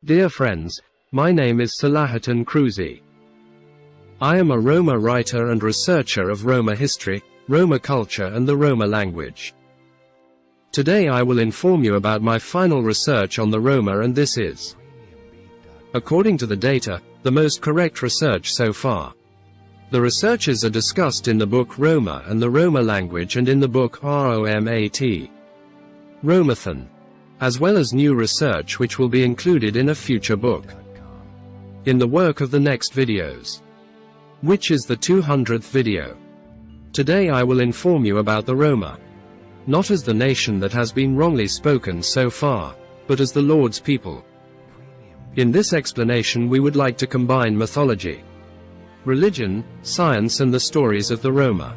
Dear friends, my name is Selahattin Kruzi. I am a Roma writer and researcher of Roma history, Roma culture and the Roma language. Today I will inform you about my final research on the Roma, and this is, according to the data, the most correct research so far. The researches are discussed in the book Roma and the Roma language and in the book ROMAT, Romathon, as well as new research which will be included in a future book. In the work of the next videos, which is the 200th video. Today I will inform you about the Roma, not as the nation that has been wrongly spoken so far, but as the Lord's people. In this explanation we would like to combine mythology, religion, science and the stories of the Roma.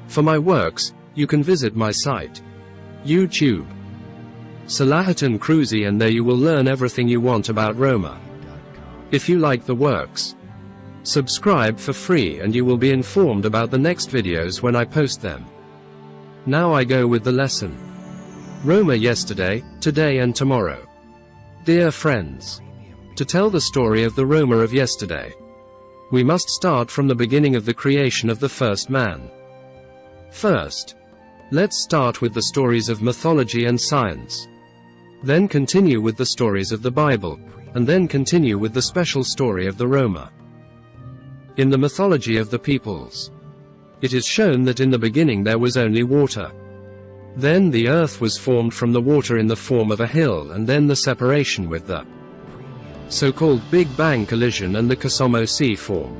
For my works, you can visit my site, YouTube, Selahattin Kruzi, and there you will learn everything you want about Roma. If you like the works, subscribe for free and you will be informed about the next videos when I post them. Now I go with the lesson. Roma yesterday, today and tomorrow. Dear friends, to tell the story of the Roma of yesterday, we must start from the beginning of the creation of the first man. First, let's start with the stories of mythology and science. Then continue with the stories of the Bible, and then continue with the special story of the Roma. In the mythology of the peoples, it is shown that in the beginning there was only water. Then the earth was formed from the water in the form of a hill, and then the separation with the so-called Big Bang collision and the Cosmos sea form.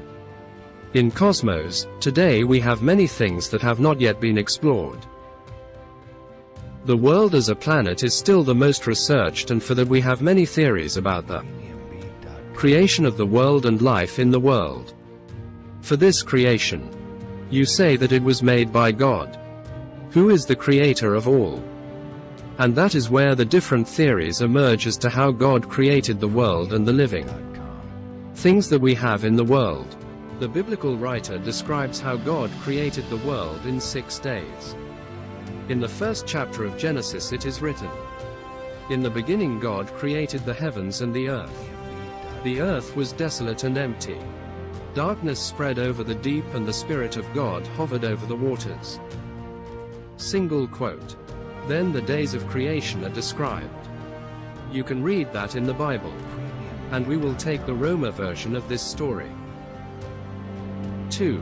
In Cosmos, today we have many things that have not yet been explored. The world as a planet is still the most researched, and for that we have many theories about the creation of the world and life in the world. For this creation, you say that it was made by God, who is the creator of all. And that is where the different theories emerge as to how God created the world and the living things that we have in the world. The biblical writer describes how God created the world in 6 days. In the first chapter of Genesis it is written, "In the beginning God created the heavens and the earth. The earth was desolate and empty. Darkness spread over the deep and the Spirit of God hovered over the waters." Single quote. Then the days of creation are described. You can read that in the Bible. And we will take the Roma version of this story. 2.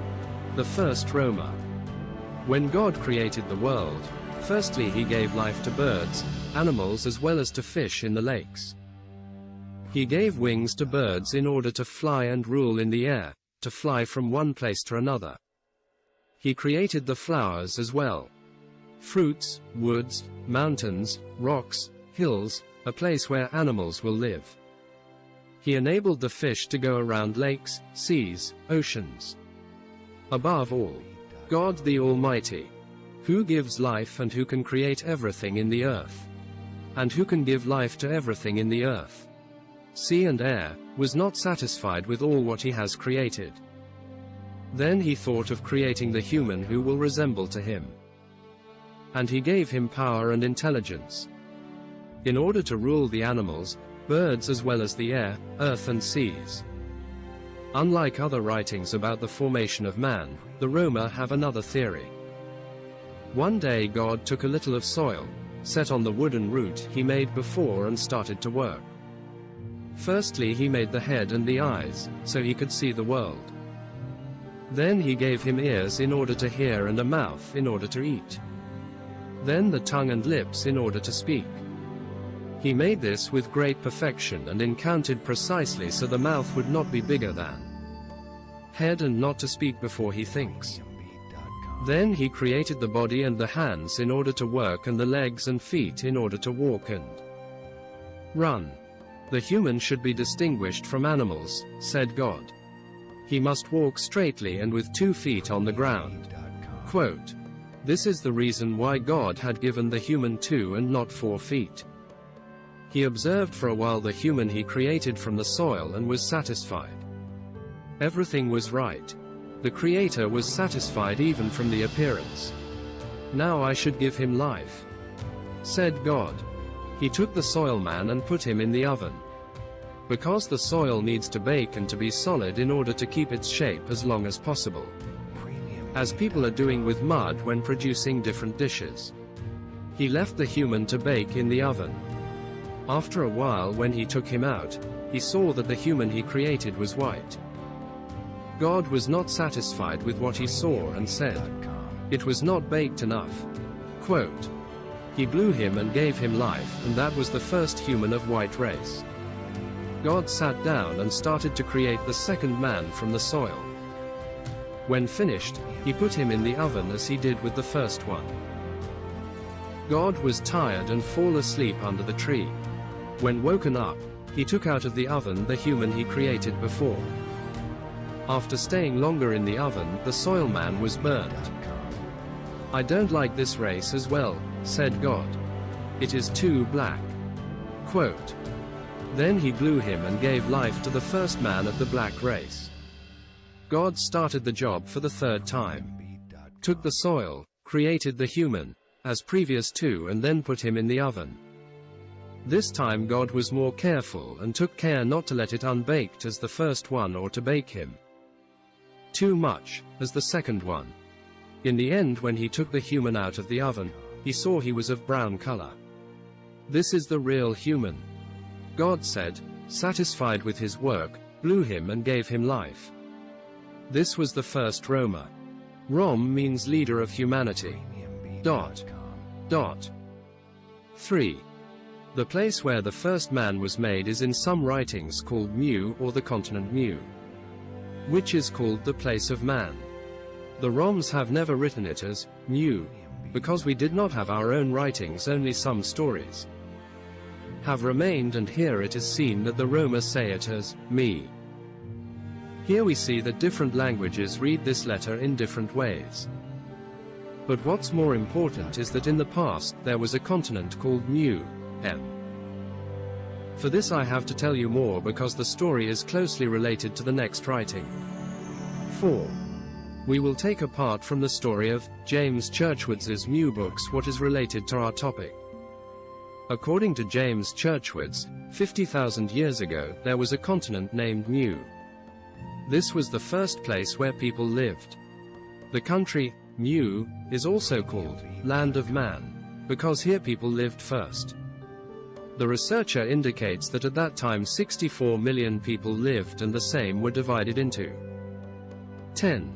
The first Roma. When God created the world, firstly he gave life to birds, animals as well as to fish in the lakes. He gave wings to birds in order to fly and rule in the air, to fly from one place to another. He created the flowers as well. Fruits, woods, mountains, rocks, hills, a place where animals will live. He enabled the fish to go around lakes, seas, oceans. Above all, God the Almighty, who gives life and who can create everything in the earth, and who can give life to everything in the earth, sea and air, was not satisfied with all what he has created. Then he thought of creating the human who will resemble to him. And he gave him power and intelligence, in order to rule the animals, birds as well as the air, earth and seas. Unlike other writings about the formation of man, the Roma have another theory. One day God took a little of soil, set on the wooden root he made before and started to work. Firstly he made the head and the eyes, so he could see the world. Then he gave him ears in order to hear and a mouth in order to eat. Then the tongue and lips in order to speak. He made this with great perfection and counted precisely so the mouth would not be bigger than head and not to speak before he thinks. Then he created the body and the hands in order to work and the legs and feet in order to walk and run. The human should be distinguished from animals, said God. He must walk straightly and with 2 feet on the ground. Quote, this is the reason why God had given the human 2 and not 4 feet. He observed for a while the human he created from the soil and was satisfied. Everything was right. The Creator was satisfied even from the appearance. Now I should give him life, said God. He took the soil man and put him in the oven. Because the soil needs to bake and to be solid in order to keep its shape as long as possible. As people are doing with mud when producing different dishes. He left the human to bake in the oven. After a while, when he took him out, he saw that the human he created was white. God was not satisfied with what he saw and said, it was not baked enough. Quote, he blew him and gave him life, and that was the first human of white race. God sat down and started to create the second man from the soil. When finished, he put him in the oven as he did with the first one. God was tired and fall asleep under the tree. When woken up, he took out of the oven the human he created before. After staying longer in the oven, the soil man was burned. I don't like this race as well, said God. It is too black. Quote, then he blew him and gave life to the first man of the black race. God started the job for the 3rd time. Took the soil, created the human, as previous to, and then put him in the oven. This time God was more careful and took care not to let it unbaked as the first one or to bake him too much, as the second one. In the end, when he took the human out of the oven, he saw he was of brown color. This is the real human. God said, satisfied with his work, blew him and gave him life. This was the first Roma. Rom means leader of humanity. 3. The place where the first man was made is in some writings called Mu, or the continent Mu, which is called the place of man. The Roms have never written it as Mu, because we did not have our own writings, only some stories have remained, and here it is seen that the Roma say it as me. Here we see that different languages read this letter in different ways. But what's more important is that in the past there was a continent called Mu, M. For this I have to tell you more because the story is closely related to the next writing. 4. We will take apart from the story of James Churchward's Mu books what is related to our topic. According to James Churchward's, 50,000 years ago, there was a continent named Mu. This was the first place where people lived. The country, Mu, is also called Land of Man, because here people lived first. The researcher indicates that at that time 64 million people lived, and the same were divided into 10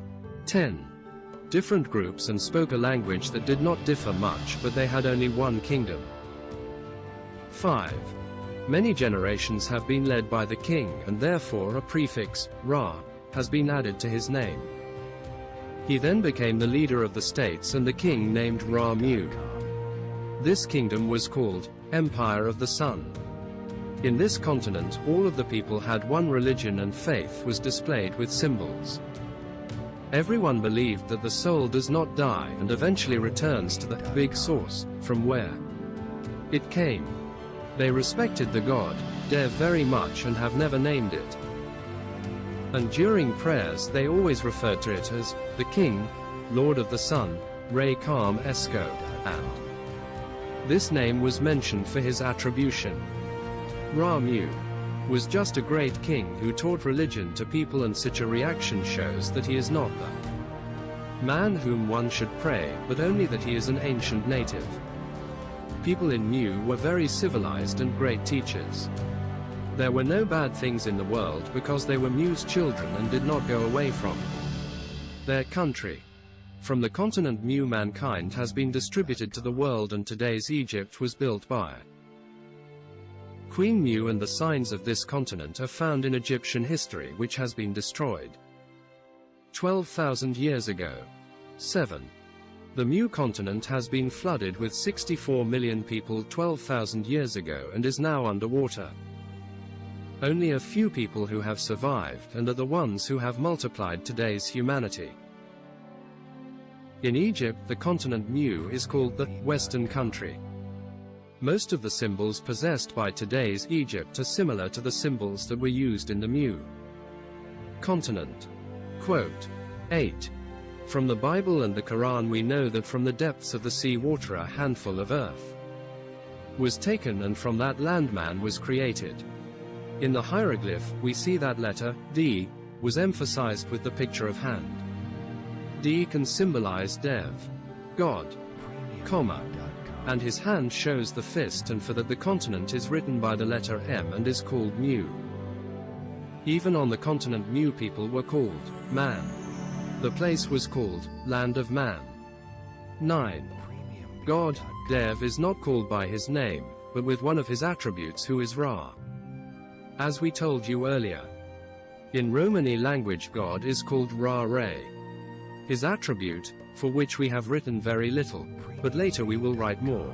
different groups and spoke a language that did not differ much, but they had only one kingdom. 5. Many generations have been led by the king, and therefore a prefix, Ra, has been added to his name. He then became the leader of the states, and the king named Ra Mu. This kingdom was called Empire of the Sun. In this continent, all of the people had one religion, and faith was displayed with symbols. Everyone believed that the soul does not die and eventually returns to the big source, from where it came. They respected the god, Dev, very much and have never named it. And during prayers they always referred to it as the King, Lord of the Sun, Re Kam Esko, and this name was mentioned for his attribution. Ra Mu was just a great king who taught religion to people, and such a reaction shows that he is not the man whom one should pray, but only that he is an ancient native. People in Mu were very civilized and great teachers. There were no bad things in the world because they were Mu's children and did not go away from their country. From the continent Mu, mankind has been distributed to the world, and today's Egypt was built by Queen Mu, and the signs of this continent are found in Egyptian history, which has been destroyed 12,000 years ago. 7. The Mu continent has been flooded with 64 million people 12,000 years ago and is now underwater. Only a few people who have survived and are the ones who have multiplied today's humanity. In Egypt, the continent Mu is called the Western country. Most of the symbols possessed by today's Egypt are similar to the symbols that were used in the Mu continent. Quote 8. From the Bible and the Quran we know that from the depths of the sea water a handful of earth was taken, and from that land man was created. In the hieroglyph, we see that letter, D, was emphasized with the picture of hand. D can symbolize Dev, God, comma, and his hand shows the fist, and for that the continent is written by the letter M and is called Mu. Even on the continent Mu people were called Man. The place was called Land of Man. 9. God, Dev, is not called by his name, but with one of his attributes, who is Ra. As we told you earlier, in Romani language God is called Ra-Re. His attribute, for which we have written very little, but later we will write more.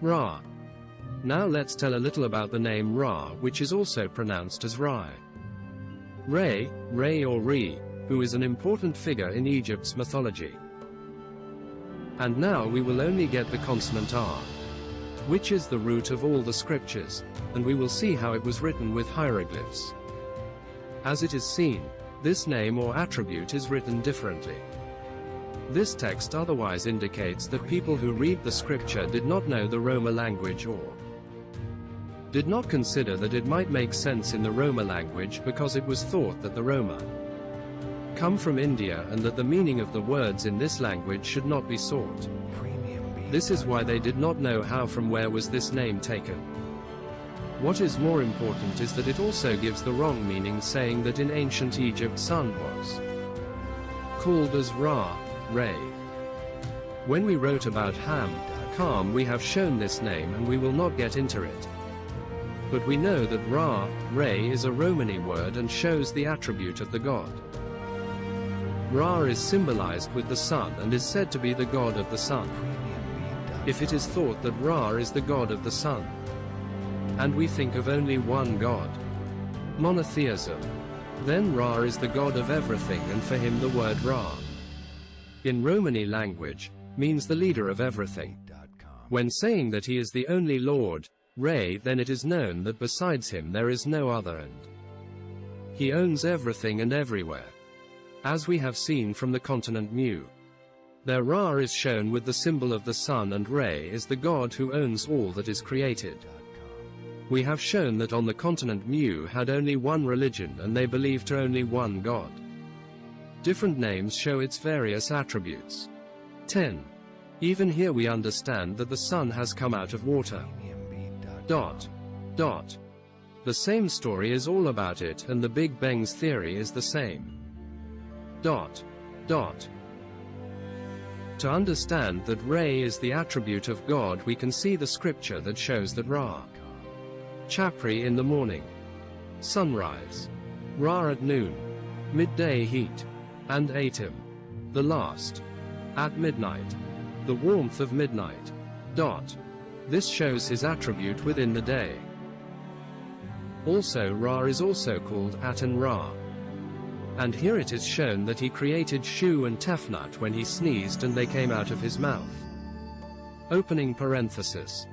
Ra. Now let's tell a little about the name Ra, which is also pronounced as Rai. Re or Re, who is an important figure in Egypt's mythology. And now we will only get the consonant R, which is the root of all the scriptures, and we will see how it was written with hieroglyphs. As it is seen, this name or attribute is written differently. This text otherwise indicates that people who read the scripture did not know the Roma language or did not consider that it might make sense in the Roma language, because it was thought that the Roma come from India and that the meaning of the words in this language should not be sought. This is why they did not know how from where was this name taken. What is more important is that it also gives the wrong meaning, saying that in ancient Egypt sun was called as Ra, Re. When we wrote about Ham, Kam, we have shown this name and we will not get into it. But we know that Ra, Re is a Romani word and shows the attribute of the god. Ra is symbolized with the sun and is said to be the god of the sun. If it is thought that Ra is the god of the sun, and we think of only one god, monotheism, then Ra is the god of everything, and for him the word Ra, in Romani language, means the leader of everything. When saying that he is the only Lord, Re, then it is known that besides him there is no other, and he owns everything and everywhere. As we have seen from the continent Mu, their Ra is shown with the symbol of the sun, and Re is the god who owns all that is created. We have shown that on the continent Mu had only one religion and they believed to only one god. Different names show its various attributes. 10. Even here we understand that the sun has come out of water. The same story is all about it, and the Big Bang's theory is the same. To understand that Re is the attribute of God, we can see the scripture that shows that Ra, Chapri in the morning, sunrise, Ra at noon, midday heat, and Atim, the last, at midnight, the warmth of midnight. This shows his attribute within the day. Also Ra is also called Aten Ra. And here it is shown that he created Shu and Tefnut when he sneezed and they came out of his mouth. Opening parenthesis.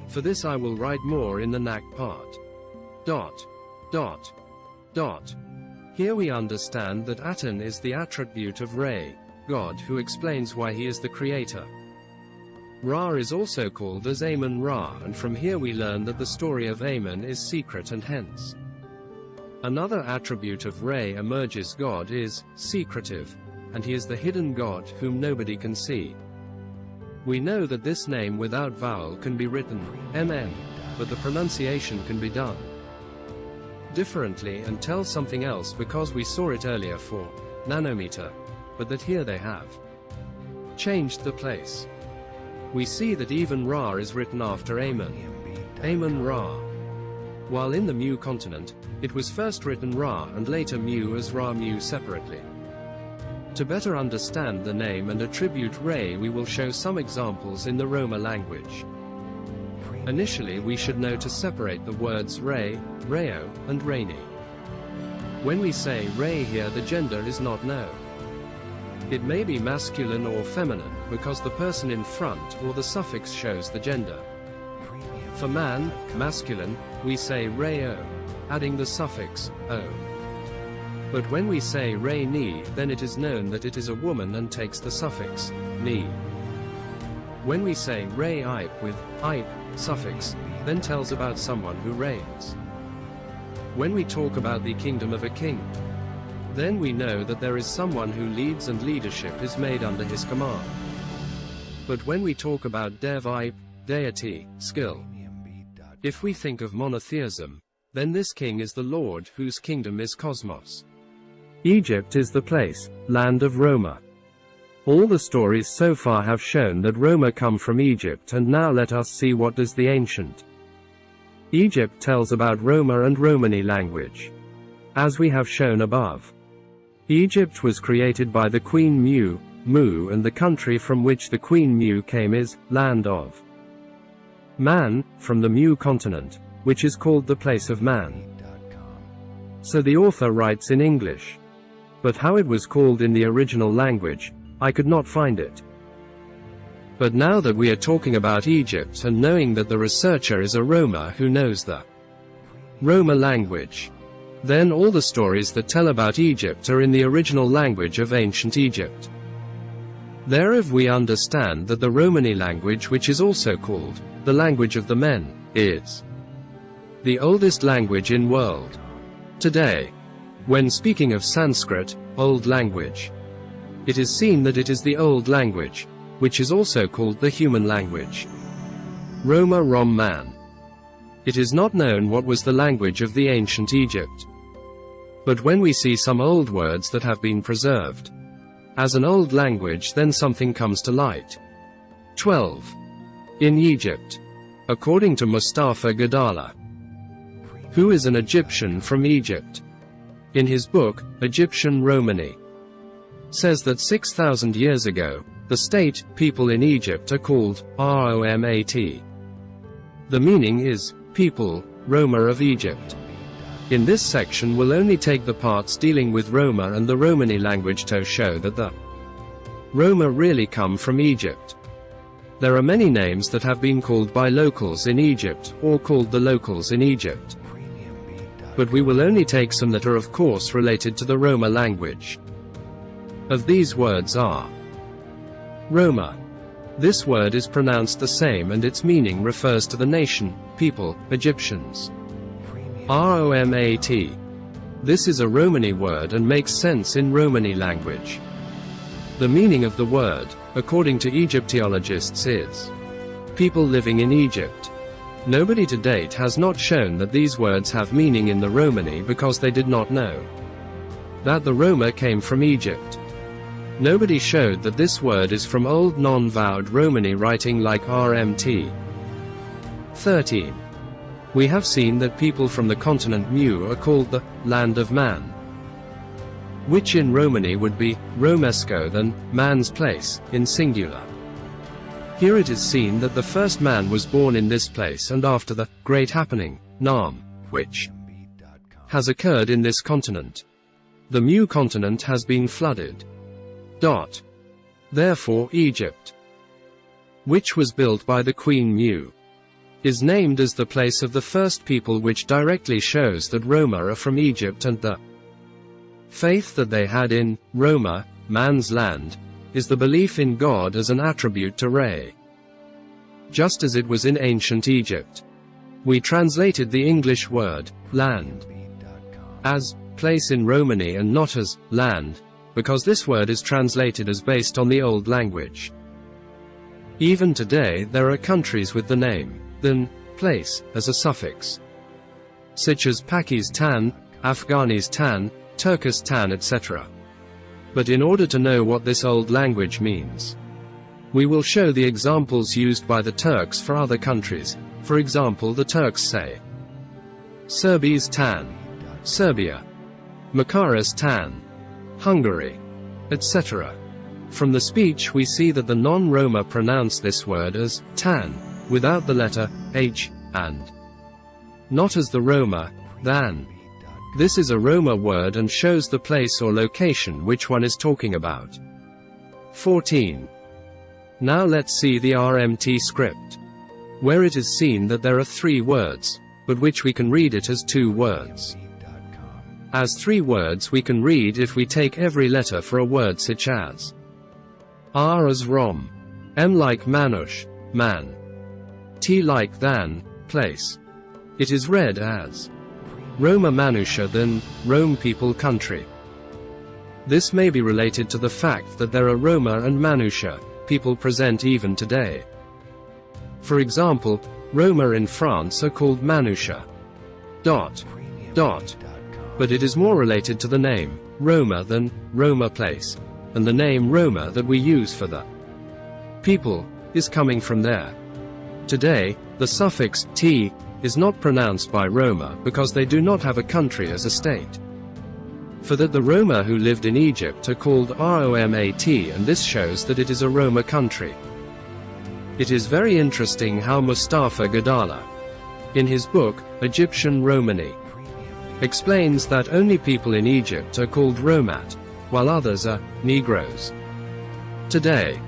For this I will write more in the Nak part. Here we understand that Aten is the attribute of Re, God, who explains why he is the creator. Ra is also called as Amen Ra, and from here we learn that the story of Amen is secret, and hence another attribute of Re emerges. God is secretive, and he is the hidden God whom nobody can see. We know that this name without vowel can be written MN, but the pronunciation can be done differently and tell something else, because we saw it earlier for nanometer, but that here they have changed the place. We see that even Ra is written after Amen, Amen Ra. While in the Mu continent, it was first written Ra and later Mu as Ra Mu separately. To better understand the name and attribute Re, we will show some examples in the Roma language. Initially, we should know to separate the words Re, Reo, and Reni. When we say Re here, the gender is not known. It may be masculine or feminine, because the person in front or the suffix shows the gender. For man, masculine, we say Reo, adding the suffix o. But when we say Re-ni, then it is known that it is a woman and takes the suffix ni. When we say Re-ipe with ipe suffix, then tells about someone who reigns. When we talk about the kingdom of a king, then we know that there is someone who leads and leadership is made under his command. But when we talk about dev-ipe, deity, skill, if we think of monotheism, then this king is the Lord whose kingdom is cosmos. Egypt is the place, land of Roma. All the stories so far have shown that Roma come from Egypt, and now let us see what does the ancient Egypt tells about Roma and Romani language. As we have shown above, Egypt was created by the Queen Mu, and the country from which the Queen Mu came is land of Man, from the Mu continent, which is called the place of man. So the author writes in English. But how it was called in the original language, I could not find it. But now that we are talking about Egypt and knowing that the researcher is a Roma who knows the Roma language, then all the stories that tell about Egypt are in the original language of ancient Egypt. Thereof we understand that the Romani language, which is also called the language of the men, is the oldest language in world. Today, when speaking of Sanskrit, old language, it is seen that it is the old language, which is also called the human language. Roma Rom man. It is not known what was the language of the ancient Egypt. But when we see some old words that have been preserved as an old language, then something comes to light. 12. In Egypt. According to Mustafa Gadala, who is an Egyptian from Egypt, in his book, Egyptian Romani, says that 6,000 years ago, the state, people in Egypt are called Romat. The meaning is, people, Roma of Egypt. In this section we'll only take the parts dealing with Roma and the Romani language to show that the Roma really come from Egypt. There are many names that have been called by locals in Egypt, or called the locals in Egypt. But we will only take some that are of course related to the Roma language. Of these words are Roma. This word is pronounced the same and its meaning refers to the nation, people, Egyptians. Romat. This is a Romani word and makes sense in Romani language. The meaning of the word, according to Egyptologists, is people living in Egypt. Nobody to date has not shown that these words have meaning in the Romani because they did not know that the Roma came from Egypt. Nobody showed that this word is from old non-vowed Romani writing like RMT. 13. We have seen that people from the continent Mu are called the land of man, which in Romani would be Romesco, then man's place, in singular. Here it is seen that the first man was born in this place and after the great happening, Nam, which has occurred in this continent, the Mu continent has been flooded. Therefore Egypt, which was built by the Queen Mu, is named as the place of the first people, which directly shows that Roma are from Egypt, and the faith that they had in Roma, man's land, is the belief in God as an attribute to Re. Just as it was in ancient Egypt. We translated the English word, land, as place in Romani and not as land, because this word is translated as based on the old language. Even today there are countries with the name, then, place, as a suffix, such as Pakistan, Afghanistan, Turkestan, etc. But in order to know what this old language means, we will show the examples used by the Turks for other countries. For example, the Turks say Serbistan, Serbia, Makaristan, Hungary, etc. From the speech we see that the non-Roma pronounce this word as tan, without the letter h, and not as the Roma, than. This is a Roma word and shows the place or location which one is talking about. 14. Now let's see the RMT script, where it is seen that there are 3 words, but which we can read it as 2 words. As 3 words we can read if we take every letter for a word such as R as Rom, M like Manush, man, T like than, place. It is read as Roma Manusha than, Rome people country. This may be related to the fact that there are Roma and Manusha, people present even today. For example, Roma in France are called Manusha. But it is more related to the name, Roma than, Roma place, and the name Roma that we use for the people, is coming from there. Today, the suffix t is not pronounced by Roma because they do not have a country as a state. For that the Roma who lived in Egypt are called Romat, and this shows that it is a Roma country. It is very interesting how Mustafa Gadala, in his book, Egyptian Romani, explains that only people in Egypt are called Romat, while others are Negroes. Today,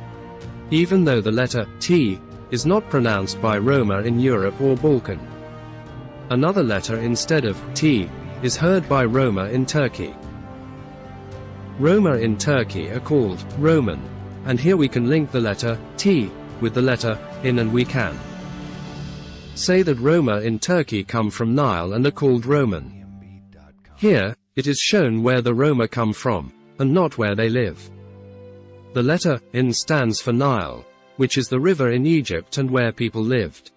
even though the letter T is not pronounced by Roma in Europe or Balkan, another letter instead of T is heard by Roma in Turkey. Roma in Turkey are called Roman, and here we can link the letter T with the letter in, and we can say that Roma in Turkey come from Nile and are called Roman. Here, it is shown where the Roma come from, and not where they live. The letter in stands for Nile, which is the river in Egypt and where people lived.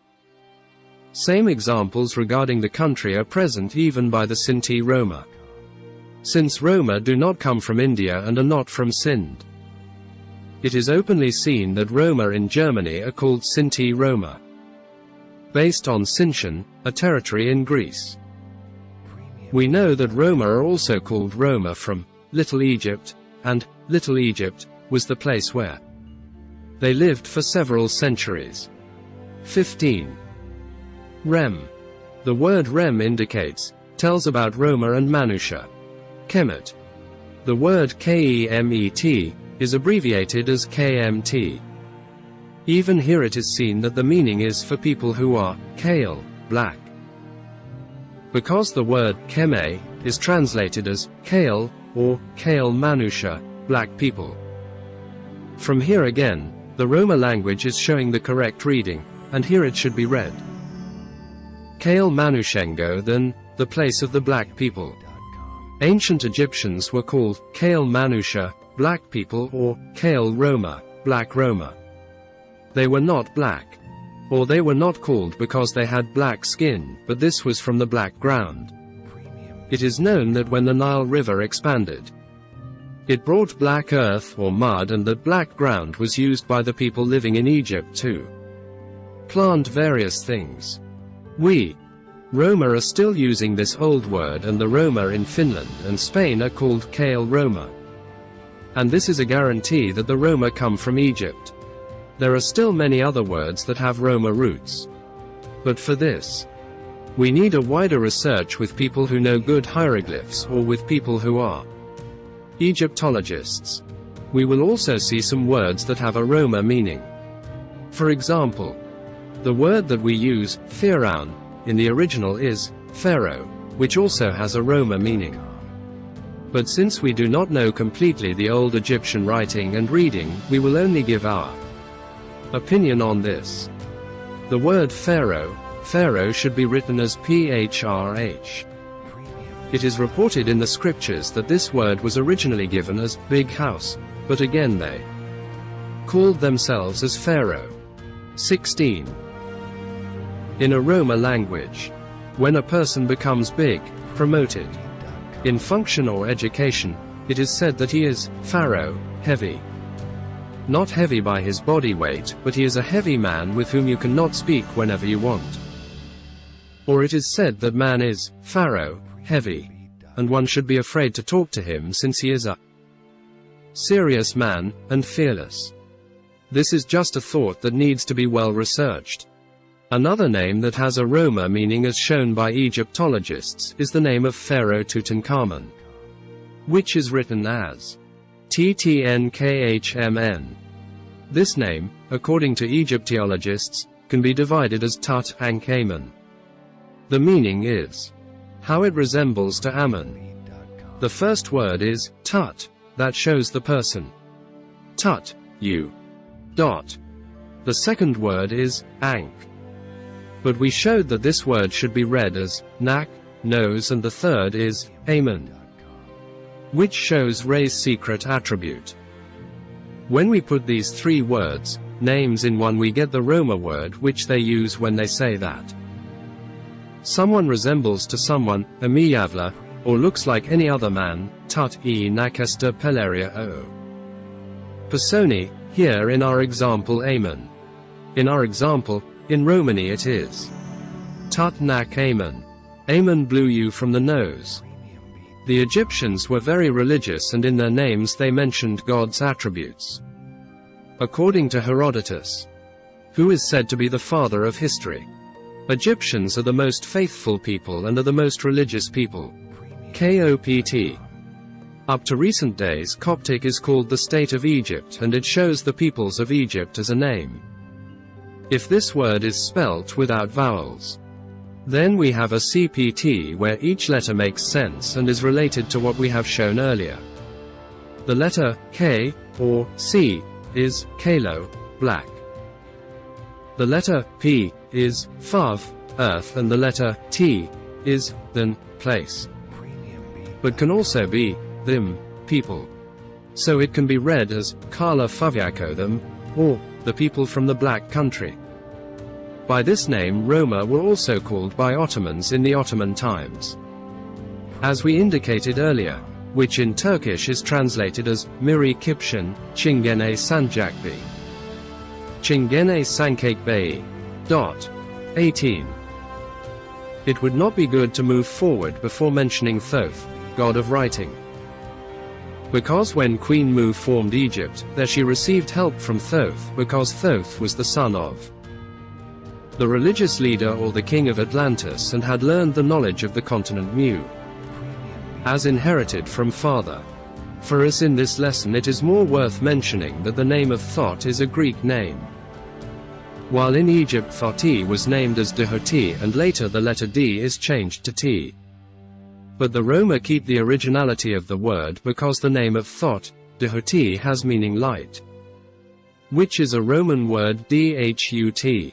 Same examples regarding the country are present even by the Sinti Roma, since Roma do not come from India and are not from Sind. It is openly seen that Roma in Germany are called Sinti Roma, based on Sintian, a territory in Greece. We know that Roma are also called Roma from Little Egypt, and Little Egypt was the place where they lived for several centuries. 15. Rem. The word Rem indicates, tells about Roma and Manusha. Kemet. The word Kemet is abbreviated as KMT. Even here it is seen that the meaning is for people who are Kale, black. Because the word Keme is translated as Kale or Kale Manusha, black people. From here again, the Roma language is showing the correct reading, and here it should be read Kale Manushengo than, the place of the black people. Ancient Egyptians were called Kale Manusha, black people, or Kale Roma, black Roma. They were not black, or they were not called because they had black skin, but this was from the black ground. It is known that when the Nile River expanded, it brought black earth or mud, and that black ground was used by the people living in Egypt to plant various things. We, Roma, are still using this old word, and the Roma in Finland and Spain are called Kale Roma. And this is a guarantee that the Roma come from Egypt. There are still many other words that have Roma roots. But for this, we need a wider research with people who know good hieroglyphs, or with people who are Egyptologists. We will also see some words that have a Roma meaning. For example, the word that we use, Pharaon, in the original is Pharaoh, which also has a Roma meaning. But since we do not know completely the old Egyptian writing and reading, we will only give our opinion on this. The word Pharaoh should be written as Phrh. It is reported in the scriptures that this word was originally given as big house, but again they called themselves as Pharaoh. 16. In a Roma language, when a person becomes big, promoted in function or education, it is said that he is Pharaoh, heavy. Not heavy by his body weight, but he is a heavy man with whom you cannot speak whenever you want. Or it is said that man is Pharaoh, heavy, and one should be afraid to talk to him since he is a serious man, and fearless. This is just a thought that needs to be well researched. Another name that has a Roma meaning as shown by Egyptologists is the name of Pharaoh Tutankhamun, which is written as Ttnkhmn. This name, according to Egyptologists, can be divided as Tut-Ankh-Amun. The meaning is how it resembles to Amun. The first word is Tut, that shows the person. Tut, you. Dot. The second word is Ankh. But we showed that this word should be read as Nak, nose, and the third is Amun, which shows Re's secret attribute. When we put these three words, names in one, we get the Roma word which they use when they say that someone resembles to someone, Amiyavla, or looks like any other man, Tut e Nakesta Peleria o Personi, here in our example Amun. In our example, in Romani it is Tut Nak Amun. Amun blew you from the nose. The Egyptians were very religious, and in their names they mentioned God's attributes. According to Herodotus, who is said to be the father of history, Egyptians are the most faithful people and are the most religious people. Kopt. Up to recent days, Coptic is called the state of Egypt, and it shows the peoples of Egypt as a name. If this word is spelt without vowels, then we have a CPT where each letter makes sense and is related to what we have shown earlier. The letter K, or C, is Kalo, black. The letter P is Fav, earth, and the letter T is Than, place. But can also be Them, people. So it can be read as Kala Favyako them, or the people from the Black Country. By this name Roma were also called by Ottomans in the Ottoman times, as we indicated earlier, which in Turkish is translated as Miri Kipshin, Çingene Sancakbey. Çingene Sancakbey. 18. It would not be good to move forward before mentioning Thoth, god of writing. Because when Queen Mu formed Egypt, there she received help from Thoth, because Thoth was the son of the religious leader or the king of Atlantis and had learned the knowledge of the continent Mu, as inherited from father. For us in this lesson it is more worth mentioning that the name of Thoth is a Greek name. While in Egypt Thoti was named as Dehoti, and later the letter D is changed to T. But the Roma keep the originality of the word because the name of Thot, Dehoti, has meaning light, which is a Roman word Dhut.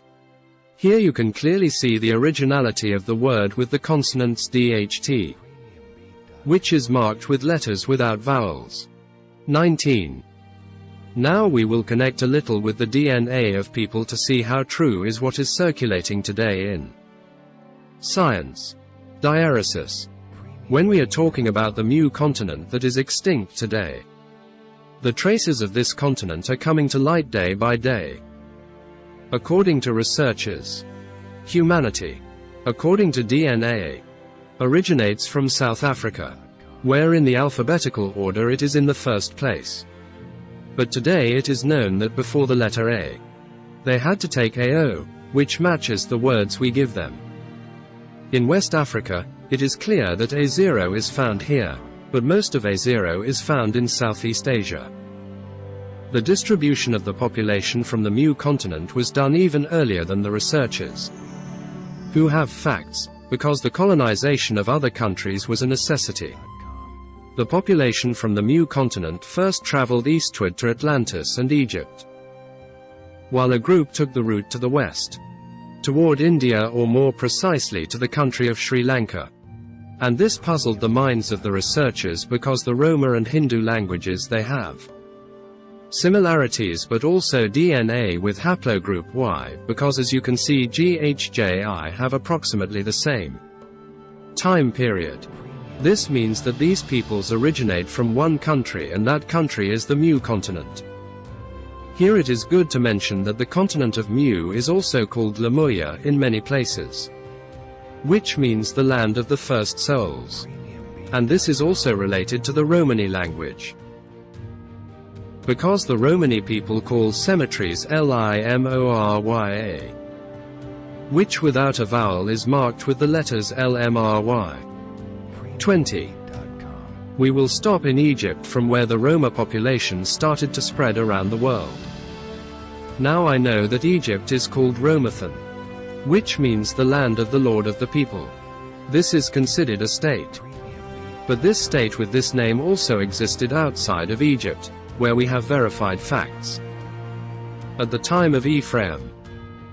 Here you can clearly see the originality of the word with the consonants DHT, which is marked with letters without vowels. 19. Now we will connect a little with the DNA of people to see how true is what is circulating today in science. Diaeresis. When we are talking about the Mu continent that is extinct today, the traces of this continent are coming to light day by day. According to researchers, humanity, according to DNA, originates from South Africa, where in the alphabetical order it is in the first place. But today it is known that before the letter A, they had to take AO, which matches the words we give them. In West Africa, it is clear that A0 is found here, but most of A0 is found in Southeast Asia. The distribution of the population from the Mu continent was done even earlier than the researchers, who have facts, because the colonization of other countries was a necessity. The population from the Mu continent first traveled eastward to Atlantis and Egypt, while a group took the route to the west, toward India, or more precisely to the country of Sri Lanka. And this puzzled the minds of the researchers because the Roma and Hindu languages they have similarities, but also DNA with haplogroup Y, because as you can see GHJI have approximately the same time period. This means that these peoples originate from one country, and that country is the Mu continent. Here it is good to mention that the continent of Mu is also called Lemuria in many places, which means the land of the first souls. And this is also related to the Romani language. because the Romani people call cemeteries Limorya, which without a vowel is marked with the letters LMRY. 20. We will stop in Egypt, from where the Roma population started to spread around the world. Now I know that Egypt is called Romathan, which means the land of the Lord of the people. This is considered a state. But this state with this name also existed outside of Egypt, where we have verified facts. At the time of Ephraim,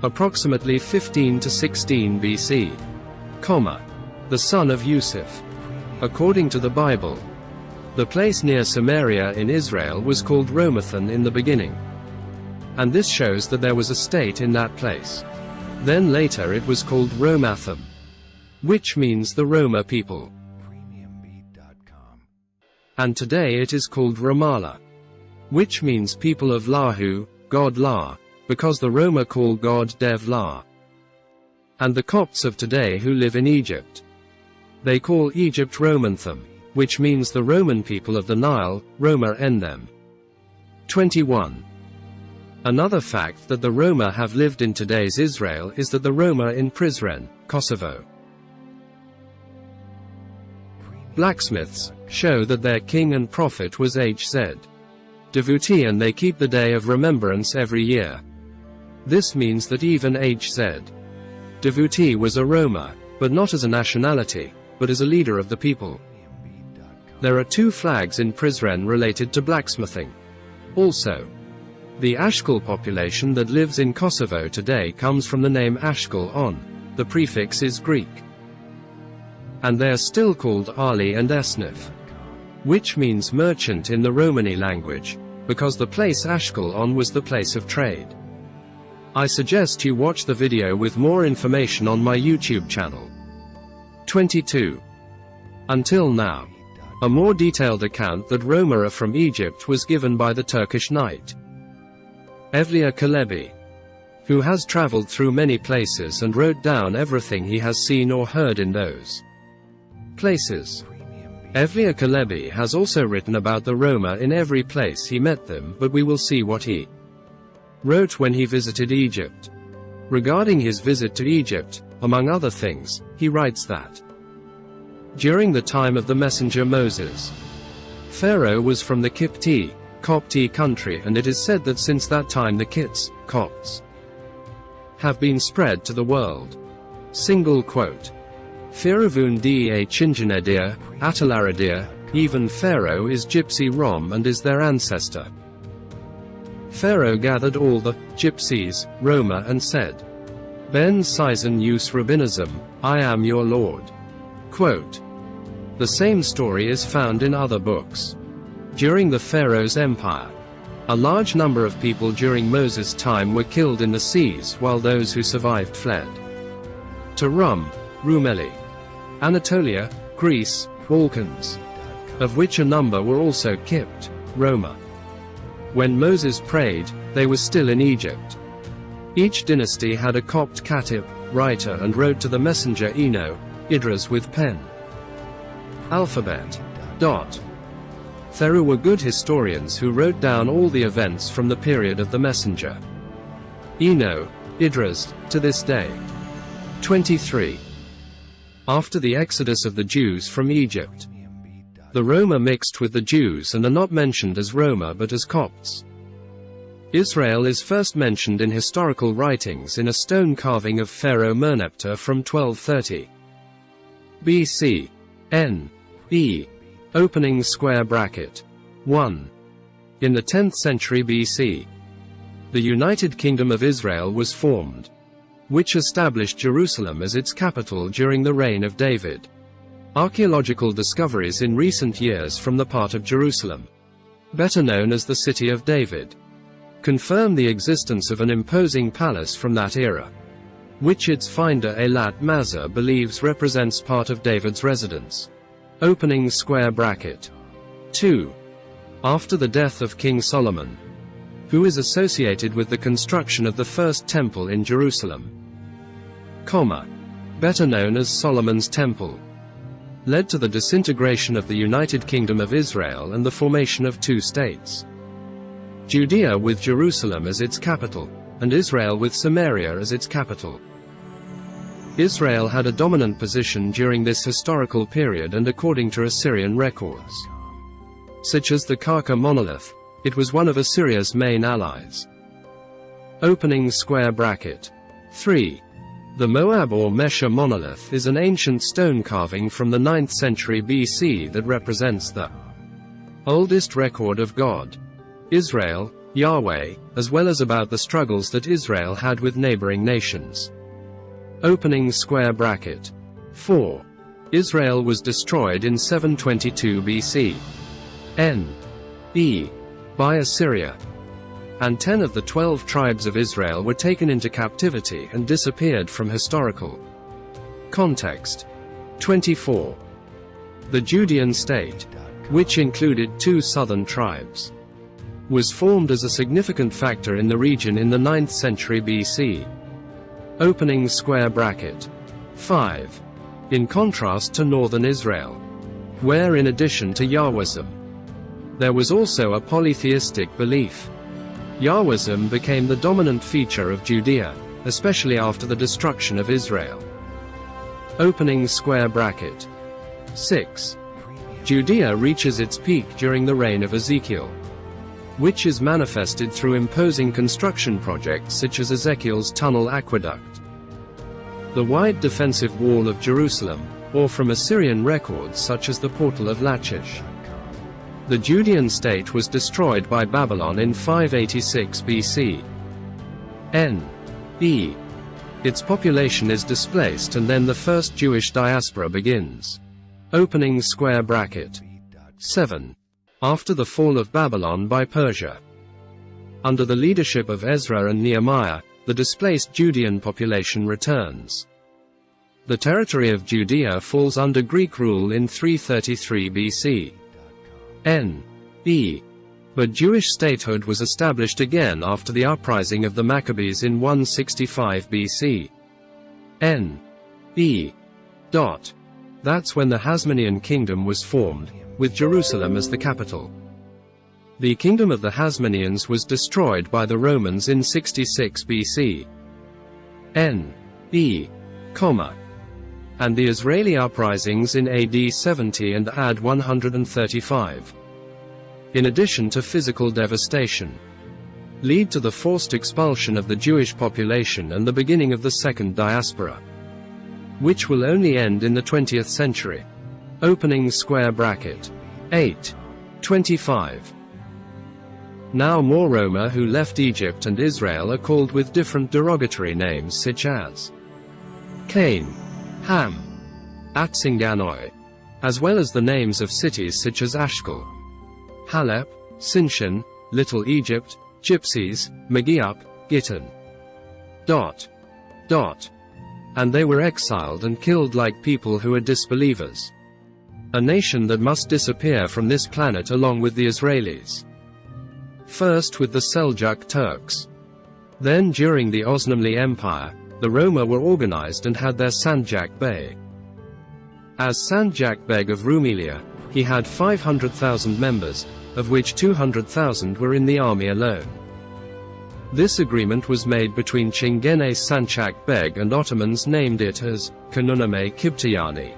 approximately 15 to 16 BC, the son of Yusuf. According to the Bible, the place near Samaria in Israel was called Romathan in the beginning. And this shows that there was a state in that place. Then later it was called Romatham, which means the Roma people. And today it is called Ramallah, which means people of Lahu, God La, because the Roma call God Dev La. And the Copts of today who live in Egypt, they call Egypt Romantham, which means the Roman people of the Nile, Roma Endem. 21. Another fact that the Roma have lived in today's Israel is that the Roma in Prizren, Kosovo, blacksmiths, show that their king and prophet was Hz. Devotee, and they keep the day of remembrance every year. This means that even Hz. Devotee was a Roma, but not as a nationality, but as a leader of the people. There are 2 flags in Prizren related to blacksmithing. Also, the Ashkel population that lives in Kosovo today comes from the name Ashkel on. The prefix is Greek. And they are still called Ali and Esnif, which means merchant in the Romani language, because the place Ashkel on was the place of trade. I suggest you watch the video with more information on my YouTube channel. 22. Until now, a more detailed account that Roma are from Egypt was given by the Turkish knight Evliya Çelebi, who has traveled through many places and wrote down everything he has seen or heard in those places. Evliya Çelebi has also written about the Roma in every place he met them, but we will see what he wrote when he visited Egypt. Regarding his visit to Egypt, among other things, he writes that during the time of the messenger Moses, Pharaoh was from the Copti country, and it is said that since that time the Copts, have been spread to the world. Single quote. Firavun da Chinjanedia, Atalaradia, even Pharaoh is Gypsy Rom and is their ancestor. Pharaoh gathered all the gypsies, Roma, and said, Ben Sizan Yus Rabbinism, I am your Lord. Quote. The same story is found in other books. During the Pharaoh's empire, a large number of people during Moses' time were killed in the seas, while those who survived fled to Rumeli, Anatolia, Greece, Balkans, of which a number were also kept, Roma. When Moses prayed, they were still in Egypt. Each dynasty had a Copt Katib, writer, and wrote to the messenger Eno, Idris with pen. Alphabet. There were good historians who wrote down all the events from the period of the messenger Eno, Idris, to this day. 23. After the exodus of the Jews from Egypt, the Roma mixed with the Jews and are not mentioned as Roma but as Copts. Israel is first mentioned in historical writings in a stone carving of Pharaoh Merneptah from 1230 BC. N.E. Opening square bracket. 1. In the 10th century BC, the United Kingdom of Israel was formed, which established Jerusalem as its capital during the reign of David. Archaeological discoveries in recent years from the part of Jerusalem, better known as the City of David, confirm the existence of an imposing palace from that era, which its finder Eilat Mazar believes represents part of David's residence. Opening square bracket. 2. After the death of King Solomon, who is associated with the construction of the first temple in Jerusalem, better known as Solomon's Temple, led to the disintegration of the United Kingdom of Israel and the formation of 2 states. Judea with Jerusalem as its capital, and Israel with Samaria as its capital. Israel had a dominant position during this historical period, and according to Assyrian records, such as the Karka monolith, it was one of Assyria's main allies. Opening square bracket. 3. The Moab or Mesha monolith is an ancient stone carving from the 9th century BC that represents the oldest record of God, Israel, Yahweh, as well as about the struggles that Israel had with neighboring nations. Opening square bracket. 4. Israel was destroyed in 722 BC. N.E. by Assyria, and 10 of the 12 tribes of Israel were taken into captivity and disappeared from historical context. 24. The Judean state, which included 2 southern tribes, was formed as a significant factor in the region in the 9th century BC. Opening square bracket. 5. In contrast to northern Israel, where in addition to Yahwism, there was also a polytheistic belief, Yahwism became the dominant feature of Judea, especially after the destruction of Israel. Opening square bracket. 6. Judea reaches its peak during the reign of Ezekiel, which is manifested through imposing construction projects such as Ezekiel's tunnel aqueduct, the wide defensive wall of Jerusalem, or from Assyrian records such as the Portal of Lachish. The Judean state was destroyed by Babylon in 586 BC. N.E. Its population is displaced, and then the first Jewish diaspora begins. Opening square bracket. 7. After the fall of Babylon by Persia, under the leadership of Ezra and Nehemiah, the displaced Judean population returns. The territory of Judea falls under Greek rule in 333 BC. N.E. But Jewish statehood was established again after the uprising of the Maccabees in 165 BC. N.E. That's when the Hasmonean kingdom was formed, with Jerusalem as the capital. The kingdom of the Hasmoneans was destroyed by the Romans in 66 BC. N.E. And the Israeli uprisings in AD 70 and AD 135, in addition to physical devastation, lead to the forced expulsion of the Jewish population and the beginning of the second diaspora, which will only end in the 20th century. Opening square bracket. 8. 25. Now more Roma who left Egypt and Israel are called with different derogatory names such as Cain, Ham, Atzinganoi, as well as the names of cities such as Ashkel, Halep, Sinshan, Little Egypt, Gypsies, Megiup, Gittin. And they were exiled and killed like people who are disbelievers. A nation that must disappear from this planet along with the Israelis. First with the Seljuk Turks. Then during the Osmanli Empire, the Roma were organized and had their Sanjak Bey. As Sanjak Beg of Rumelia, he had 500,000 members, of which 200,000 were in the army alone. This agreement was made between Chingene Sanchak Beg and Ottomans, named it as Kanuname Kibtayani.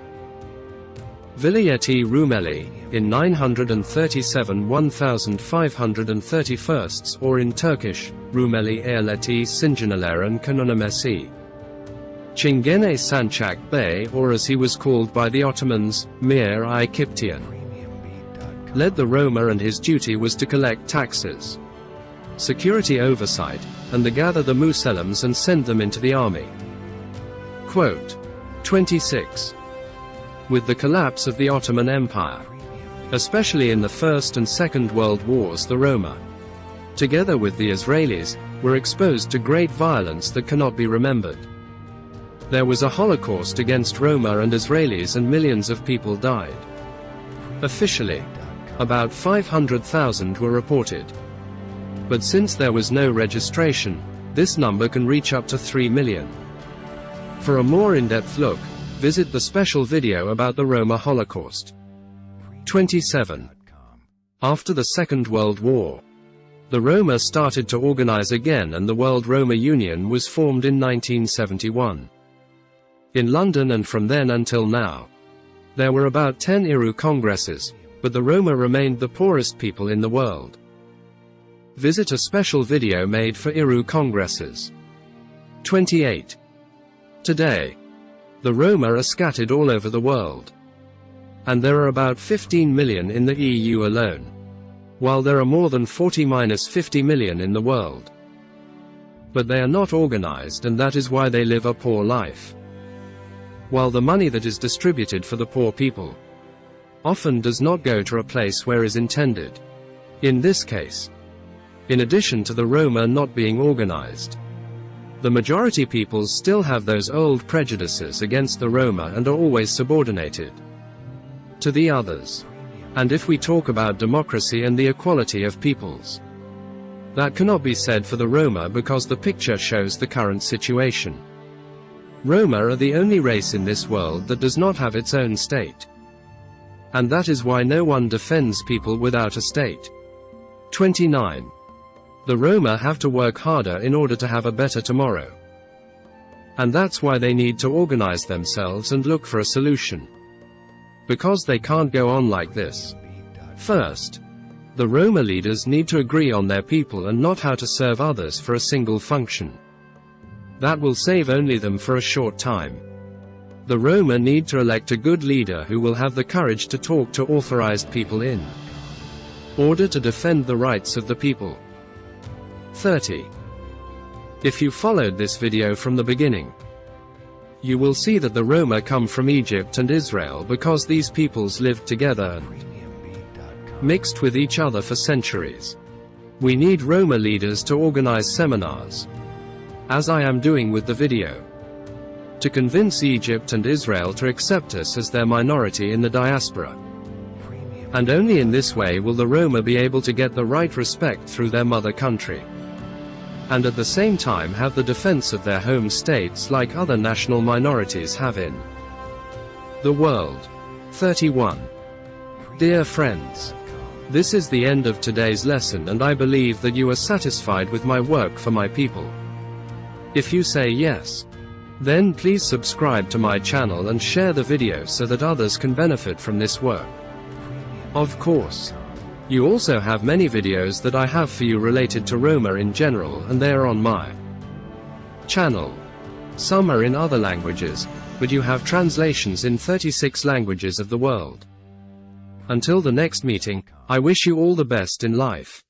Vilayeti Rumeli, in 937 1531, or in Turkish, Rumeli Eyaleti Sincanaleran Kanunamesi. Chingene Sanchak Bey, or as he was called by the Ottomans, Mir-i Kiptian, led the Roma, and his duty was to collect taxes, security oversight, and to gather the Muslims and send them into the army. Quote. 26. With the collapse of the Ottoman Empire, especially in the First and Second World Wars, the Roma, together with the Israelis, were exposed to great violence that cannot be remembered. There was a Holocaust against Roma and Israelis, and millions of people died. Officially, about 500,000 were reported. But since there was no registration, this number can reach up to 3 million. For a more in-depth look, visit the special video about the Roma Holocaust. 27. After the Second World War, The Roma started to organize again, and the World Roma Union was formed in 1971. In London, and from then until now, there were about 10 IRU congresses, but the Roma remained the poorest people in the world. Visit a special video made for IRU congresses. 28. Today, the Roma are scattered all over the world. And there are about 15 million in the EU alone, while there are more than 40–50 million in the world. But they are not organized, and that is why they live a poor life. While the money that is distributed for the poor people often does not go to a place where is intended. In this case, in addition to the Roma not being organized, the majority peoples still have those old prejudices against the Roma and are always subordinated to the others. And if we talk about democracy and the equality of peoples, that cannot be said for the Roma, because the picture shows the current situation. Roma are the only race in this world that does not have its own state. And that is why no one defends people without a state. 29. The Roma have to work harder in order to have a better tomorrow. And that's why they need to organize themselves and look for a solution. Because they can't go on like this. First, the Roma leaders need to agree on their people and not how to serve others for a single function. That will save only them for a short time. The Roma need to elect a good leader who will have the courage to talk to authorized people in order to defend the rights of the people. 30. If you followed this video from the beginning, you will see that the Roma come from Egypt and Israel because these peoples lived together and mixed with each other for centuries. We need Roma leaders to organize seminars, as I am doing with the video, to convince Egypt and Israel to accept us as their minority in the diaspora. And only in this way will the Roma be able to get the right respect through their mother country, and at the same time have the defense of their home states like other national minorities have in the world. 31. Dear friends, this is the end of today's lesson, and I believe that you are satisfied with my work for my people. If you say yes, then please subscribe to my channel and share the video so that others can benefit from this work. Of course, you also have many videos that I have for you related to Roma in general, and they are on my channel. Some are in other languages, but you have translations in 36 languages of the world. Until the next meeting, I wish you all the best in life.